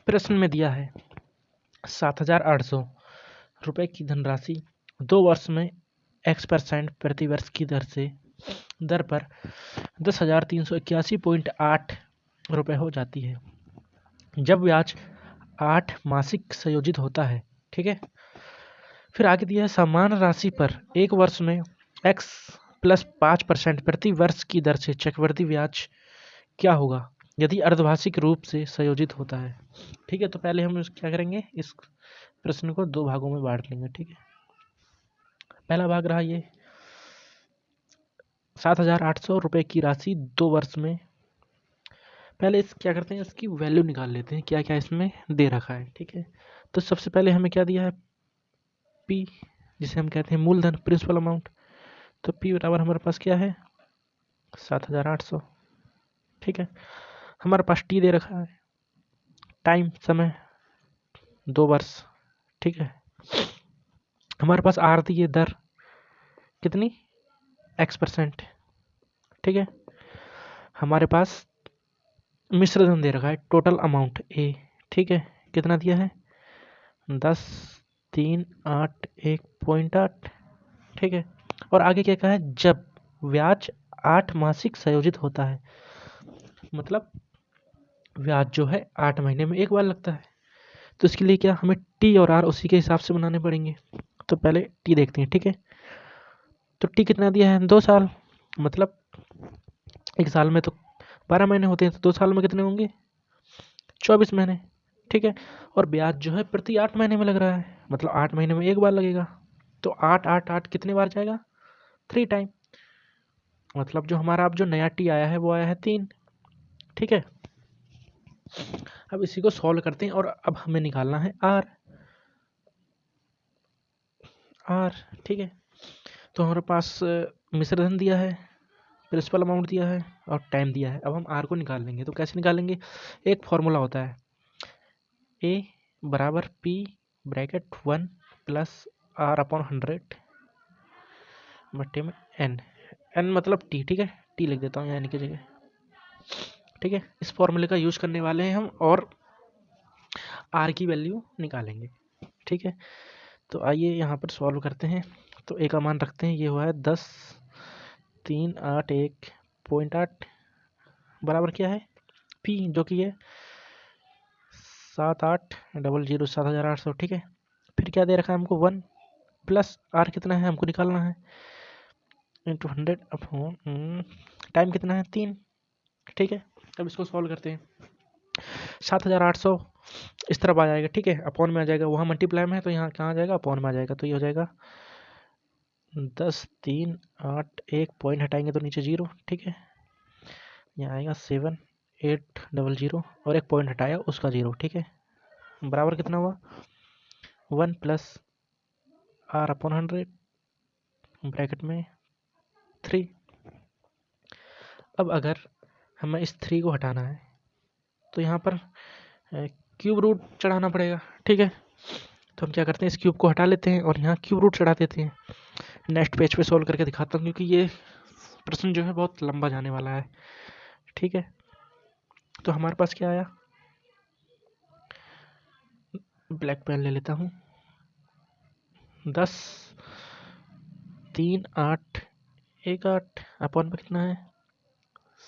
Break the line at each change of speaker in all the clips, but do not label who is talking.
प्रश्न में दिया है 7,800 रुपये की धनराशि 2 वर्ष में x% प्रति वर्ष की दर पर 10,381.8 रुपये हो जाती है जब ब्याज 8 मासिक संयोजित होता है। ठीक है, फिर आगे दिया है समान राशि पर 1 वर्ष में x प्लस 5% प्रति वर्ष की दर से चक्रवृद्धि ब्याज क्या होगा यदि अर्धवार्षिक रूप से संयोजित होता है। ठीक है, तो पहले हम क्या करेंगे, इस प्रश्न को 2 भागों में बांट लेंगे। ठीक है, पहला भाग रहा ये 7,800 रुपये की राशि 2 वर्ष में। पहले इस क्या करते हैं, इसकी वैल्यू निकाल लेते हैं, क्या क्या इसमें दे रखा है। ठीक है, तो सबसे पहले हमें क्या दिया है, P, जिसे हम कहते हैं मूलधन, प्रिंसिपल अमाउंट। तो P बराबर हमारे पास क्या है, 7,800। ठीक है, हमारे पास T दे रखा है, टाइम, समय 2 वर्ष। ठीक है, हमारे पास R दी है, दर कितनी, x%। ठीक है, हमारे पास मिश्र धन दे रखा है, टोटल अमाउंट A। ठीक है, कितना दिया है, 10,381.8। ठीक है, और आगे क्या कहा है, जब ब्याज 8 मासिक संयोजित होता है, मतलब ब्याज जो है 8 महीने में एक बार लगता है। तो इसके लिए क्या, हमें T और R उसी के हिसाब से बनाने पड़ेंगे। तो पहले T देखते हैं। ठीक है, तो T कितना दिया है, 2 साल, मतलब एक साल में तो 12 महीने होते हैं, तो 2 साल में कितने होंगे, 24 महीने। ठीक है, और ब्याज जो है प्रति 8 महीने में लग रहा है, मतलब 8 महीने में एक बार लगेगा। तो 8 8 8 कितने बार जाएगा, 3 टाइम, मतलब जो हमारा अब जो नया T आया है वो आया है 3। ठीक है, अब इसी को सॉल्व करते हैं और अब हमें निकालना है R। ठीक है, तो हमारे पास मिश्र धन दिया है, प्रिंसिपल अमाउंट दिया है और टाइम दिया है। अब हम R को निकाल लेंगे, तो कैसे निकालेंगे, एक फॉर्मूला होता है A बराबर P ब्रैकेट 1 प्लस R/100 बट्टे में N मतलब T। ठीक है, T लिख देता हूँ यहाँ की जगह। ठीक है, इस फॉर्मूले का यूज करने वाले हैं हम और R की वैल्यू निकालेंगे। ठीक है, तो आइए यहाँ पर सॉल्व करते हैं। तो A का मान रखते हैं, ये हुआ है 10,381.8 बराबर क्या है, P जो कि है 7,800। ठीक है, फिर क्या दे रखा है हमको, 1 प्लस R कितना है हमको निकालना है, इंटू 100 अपॉन टाइम कितना है, 3। ठीक है, अब इसको सॉल्व करते हैं। 7,800 इस तरफ आ जाएगा। ठीक है, अपॉन में आ जाएगा, वहाँ मल्टीप्लाई में है तो यहाँ कहाँ आ जाएगा, अपॉन में आ जाएगा। तो ये हो जाएगा 10,381 पॉइंट हटाएंगे तो नीचे 0। ठीक है, यहाँ आएगा 7,800 और एक पॉइंट हटाया उसका 0। ठीक है, बराबर कितना हुआ, 1 प्लस R/100 ब्रैकेट में 3। अब अगर हमें इस 3 को हटाना है तो यहाँ पर क्यूब रूट चढ़ाना पड़ेगा। ठीक है, तो हम क्या करते हैं, इस क्यूब को हटा लेते हैं और यहाँ क्यूब रूट चढ़ा देते हैं। नेक्स्ट पेज पे सोल्व करके दिखाता हूँ, क्योंकि ये प्रश्न जो है बहुत लंबा जाने वाला है। ठीक है, तो हमारे पास क्या आया, ब्लैक पेन ले लेता हूँ, 10,381 अपॉन पे कितना है,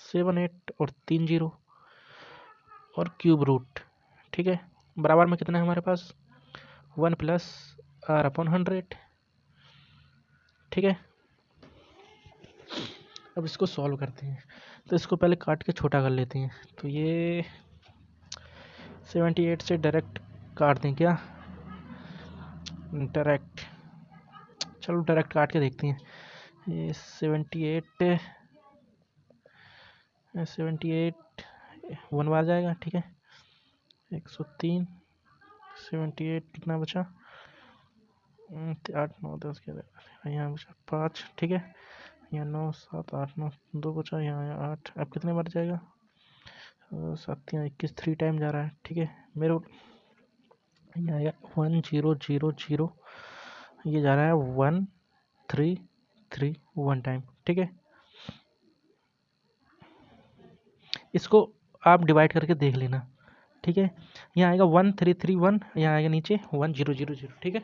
7,8 और 3 0 और क्यूब रूट। ठीक है, बराबर में कितना है हमारे पास, 1 प्लस R/100। ठीक है, अब इसको सॉल्व करते हैं। तो इसको पहले काट के छोटा कर लेते हैं। तो ये 78 से डायरेक्ट काट दें क्या, डायरेक्ट, चलो डायरेक्ट काट के देखते हैं। ये 78 1 बार जाएगा। ठीक है, 103 78 कितना बचा, 8 9 10 के यहाँ बचा 5। ठीक है, यहाँ 9 7 8 9 2 बचा, यहाँ 8। अब कितने बार जाएगा, 7 21 3 टाइम जा रहा है। ठीक है, मेरे यहाँ आएगा 1 0 0 0, ये जा रहा है 1 3 3 1 टाइम। ठीक है, इसको आप डिवाइड करके देख लेना, ठीक है। यहाँ आएगा 1331, यहाँ आएगा नीचे 1000, ठीक है।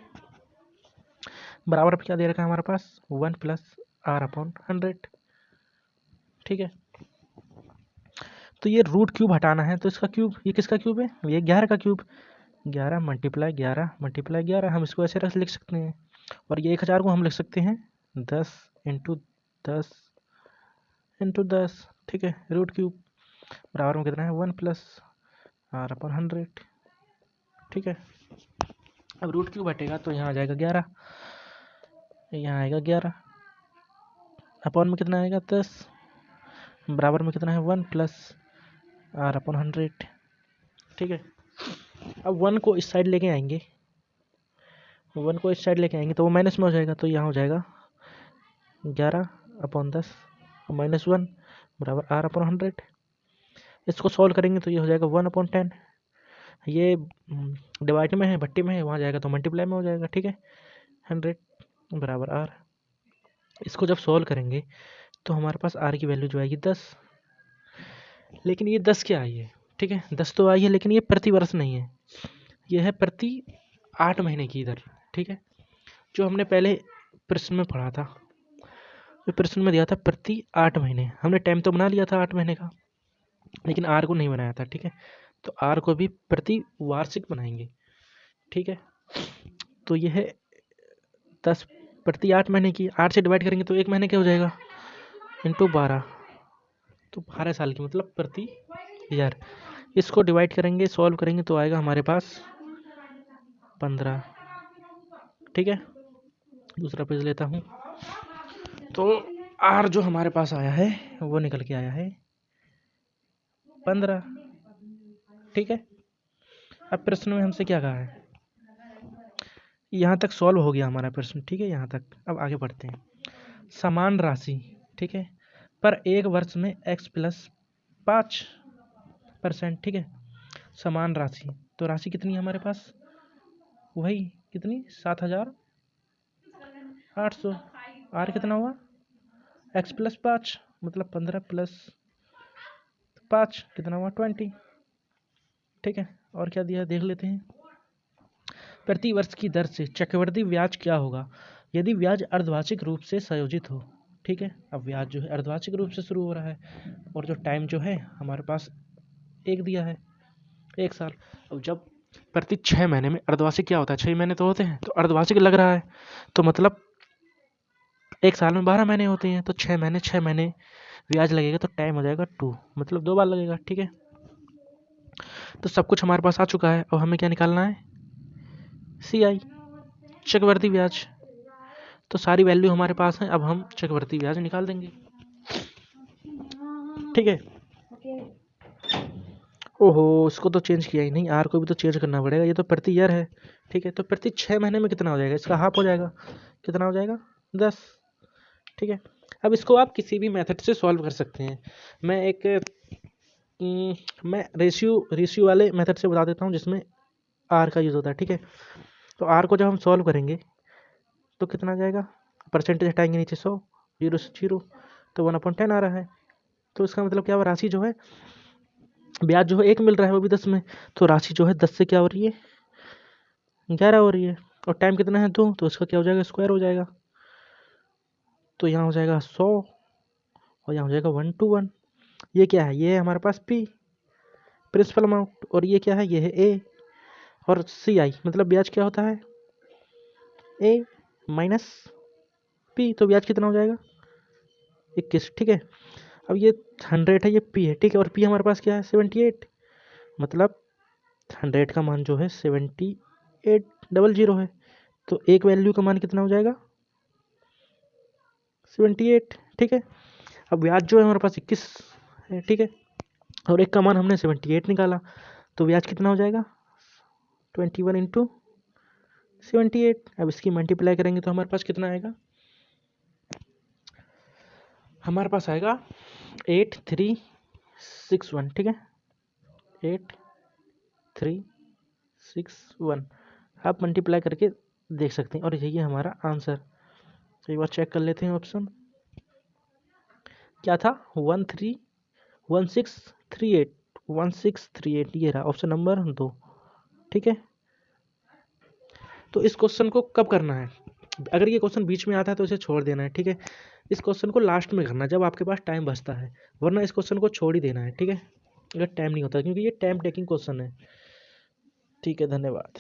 बराबर क्या दे रखा है हमारे पास 1 प्लस r/100, ठीक है। तो ये रूट क्यूब हटाना है, तो इसका क्यूब, ये किसका क्यूब है, ये 11 का क्यूब, 11 मल्टीप्लाई 11 मल्टीप्लाई 11, हम इसको ऐसे लिख सकते हैं। और ये 1000 को हम लिख सकते हैं 10 इंटू 10 इंटू 10, ठीक है। रूट क्यूब बराबर में कितना है 1 प्लस r/100, ठीक है। अब रूट क्यूब हटेगा तो यहाँ आ जाएगा 11, यहाँ आएगा 11, अपॉन में कितना आएगा 10, बराबर में कितना है 1 प्लस r/100, ठीक है। अब 1 को इस साइड लेके आएंगे, 1 को इस साइड लेके आएंगे तो वो माइनस में हो जाएगा, तो यहाँ हो जाएगा 11/10 -1 बराबर r/100। इसको सॉल्व करेंगे तो ये हो जाएगा 1/10, ये डिवाइड में है, भट्टी में है, वहाँ जाएगा तो मल्टीप्लाई में हो जाएगा, ठीक है। 100 बराबर r। इसको जब सॉल्व करेंगे तो हमारे पास r की वैल्यू जो आएगी 10, लेकिन ये 10 क्या आई है, ठीक है, 10 तो आई है, लेकिन ये प्रति वर्ष नहीं है, ये है प्रति 8 महीने की इधर, ठीक है। जो हमने पहले प्रश्न में पढ़ा था, जो प्रश्न में दिया था प्रति 8 महीने, हमने टाइम तो बना लिया था 8 महीने का, लेकिन आर को नहीं बनाया था, ठीक है। तो आर को भी प्रति वार्षिक बनाएंगे, ठीक है। तो यह है 10 प्रति 8 महीने की, 8 से डिवाइड करेंगे तो 1 महीने क्या हो जाएगा इंटू 12, तो 12 साल की, मतलब प्रति 1000। इसको डिवाइड करेंगे, सॉल्व करेंगे तो आएगा हमारे पास 15, ठीक है। दूसरा पेज लेता हूँ, तो आर जो हमारे पास आया है वो निकल के आया है 15, ठीक है। अब प्रश्न में हमसे क्या कहा है, यहाँ तक सॉल्व हो गया हमारा प्रश्न, ठीक है, यहाँ तक। अब आगे बढ़ते हैं। समान राशि, ठीक है, पर एक वर्ष में x प्लस 5%, ठीक है। समान राशि, तो राशि कितनी है हमारे पास, वही कितनी 7800, आर कितना हुआ x प्लस 5, मतलब 15 प्लस 5 कितना हुआ 20, ठीक है। और क्या दिया देख लेते हैं। प्रति वर्ष की दर से चक्रवृद्धि ब्याज क्या होगा यदि ब्याज अर्धवार्षिक रूप से संयोजित हो, ठीक है। अब ब्याज जो है अर्धवार्षिक रूप से शुरू हो रहा है, और जो टाइम जो है हमारे पास एक दिया है 1 साल। अब जब प्रति 6 महीने में, अर्धवार्षिक क्या होता है 6 महीने तो होते हैं, तो अर्धवार्षिक लग रहा है, तो मतलब 1 साल में 12 महीने होते हैं, तो 6 महीने ब्याज लगेगा, तो टाइम हो जाएगा 2, मतलब 2 बार लगेगा, ठीक है। तो सब कुछ हमारे पास आ चुका है। अब हमें क्या निकालना है, CI चक्रवृद्धि ब्याज। तो सारी वैल्यू हमारे पास है, अब हम चक्रवृद्धि ब्याज निकाल देंगे, ठीक है। ओहो, इसको तो चेंज किया ही नहीं, आर को भी तो चेंज करना पड़ेगा, ये तो प्रति ईयर है, ठीक है। तो प्रति 6 महीने में कितना हो जाएगा, इसका हाफ हो जाएगा, कितना हो जाएगा 10, ठीक है। अब इसको आप किसी भी मेथड से सॉल्व कर सकते हैं। मैं रेशियो वाले मेथड से बता देता हूँ जिसमें आर का यूज़ होता है, ठीक है। तो आर को जब हम सॉल्व करेंगे तो कितना आ जाएगा, परसेंटेज हटाएंगे नीचे 100, 0 से 0, तो 1/10 आ रहा है। तो इसका मतलब क्या हुआ, राशि जो है, ब्याज जो है 1 मिल रहा है, वो भी 10 में, तो राशि जो है 10 से क्या हो रही है 11 हो रही है, और टाइम कितना है 2, तो इसका क्या हो जाएगा स्क्वायर हो जाएगा, तो यहाँ हो जाएगा 100, और यहाँ हो जाएगा 1 to 1। ये क्या है, ये है हमारे पास P प्रिंसिपल अमाउंट, और ये क्या है, ये है A, और CI मतलब ब्याज क्या होता है A माइनस P, तो ब्याज कितना हो जाएगा 21, ठीक है। अब ये 100 है, ये P है, ठीक है, और P हमारे पास क्या है 78, मतलब 100 का मान जो है 7800 है, तो एक वैल्यू का मान कितना हो जाएगा 78, ठीक है। अब ब्याज जो है हमारे पास 21 है, ठीक है, और एक का मान हमने 78 निकाला, तो ब्याज कितना हो जाएगा 21 इंटू 78। अब इसकी मल्टीप्लाई करेंगे तो हमारे पास कितना आएगा, हमारे पास आएगा 8361, ठीक है, 8361 आप मल्टीप्लाई करके देख सकते हैं, और यही है हमारा आंसर। तो एक बार चेक कर लेते हैं, ऑप्शन क्या था 131638, 1638 ये रहा ऑप्शन नंबर 2। ठीक है, तो इस क्वेश्चन को कब करना है? अगर ये क्वेश्चन बीच में आता है तो इसे छोड़ देना है। ठीक है, इस क्वेश्चन को लास्ट में करना है जब आपके पास टाइम बचता है, वरना इस क्वेश्चन को छोड़ ही देना है। ठीक है, अगर टाइम नहीं होता, क्योंकि ये टाइम टेकिंग क्वेश्चन है। ठीक है, धन्यवाद।